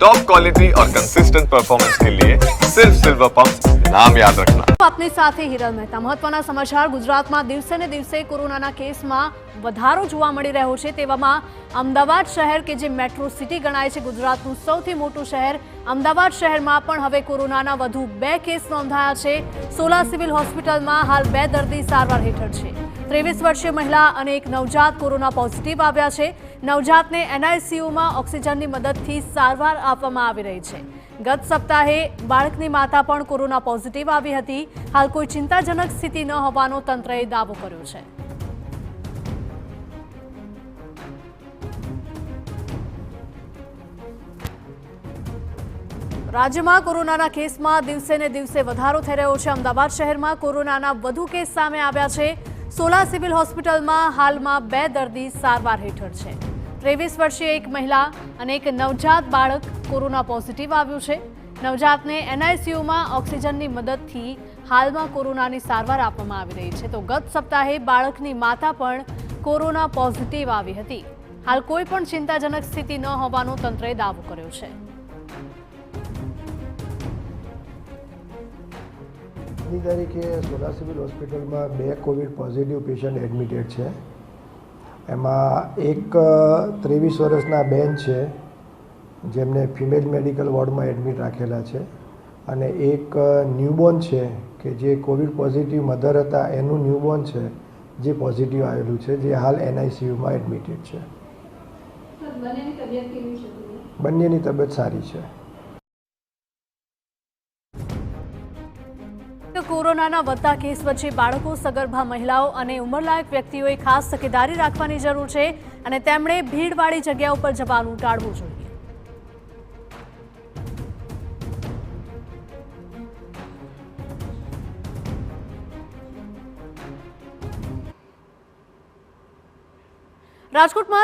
Top quality और consistent performance के लिए सिर्फ सिल्वर पंप नाम याद रखना। આપની સાથે હિરલ મહેતા। મહત્વના સમાચાર। ગુજરાતમાં દિવસે ને દિવસે કોરોનાના કેસમાં વધારો જોવા મળી રહ્યો છે। તેવામાં અમદાવાદ શહેર કે જે મેટ્રો સિટી ગણાય છે, ગુજરાતનું સૌથી મોટું શહેર, અમદાવાદ શહેરમાં પણ હવે કોરોનાના વધુ 2 કેસ નોંધાયા છે। સોલા સિવિલ હોસ્પિટલમાં હાલ 2 દર્દી સારવાર હેઠળ છે। 23 વર્ષીય મહિલા અને એક નવજાત કોરોના પોઝિટિવ આવ્યા છે। નવજાતને એનઆઈસીયુમાં ઓક્સિજનની મદદથી સારવાર આપવામાં આવી રહી છે। ગત સપ્તાહે બાળકની માતા પણ કોરોના પોઝિટિવ આવી હતી। હાલ કોઈ ચિંતાજનક સ્થિતિ ન હોવાનો તંત્રએ દાવો કર્યો છે। રાજ્યમાં કોરોનાના કેસમાં દિવસે ને દિવસે વધારો થઈ રહ્યો છે। અમદાવાદ શહેરમાં કોરોનાના વધુ કેસ સામે આવ્યા છે। સોલા સિવિલ હોસ્પિટલમાં હાલમાં 2 દર્દી સારવાર હેઠળ છે। 23 વર્ષીય એક મહિલા અને એક નવજાત બાળક કોરોના પોઝિટિવ આવ્યું છે। નવજાતને એનઆઈસીયુમાં ઓક્સિજનની મદદથી હાલમાં કોરોનાની સારવાર આપવામાં આવી રહી છે। તો ગત સપ્તાહે બાળકની માતા પણ કોરોના પોઝિટિવ આવી હતી। હાલ કોઈ પણ ચિંતાજનક સ્થિતિ ન હોવાનો તંત્રએ દાવો કર્યો છે। તારીખે સોલા સિવિલ હોસ્પિટલમાં 2 કોવિડ પોઝિટિવ પેશન્ટ એડમિટેડ છે। એમાં એક 23 વર્ષના બેન છે જેમને ફિમેલ મેડિકલ વોર્ડમાં એડમિટ રાખેલા છે, અને એક ન્યૂબોર્ન છે કે જે કોવિડ પોઝિટિવ મધર હતા એનું ન્યૂબોર્ન છે જે પોઝિટિવ આવેલું છે, જે હાલ એનઆઈસીયુમાં એડમિટેડ છે। બંનેની તબિયત સારી છે। કોરોનાના વધતા કેસ વચ્ચે બાળકો, સગર્ભા મહિલાઓ અને ઉંમરલાયક વ્યક્તિઓએ ખાસ તકેદારી રાખવાની જરૂર છે અને તેમણે ભીડવાળી જગ્યા ઉપર જવાનું ટાળવું જોઈએ। રાજકોટમાં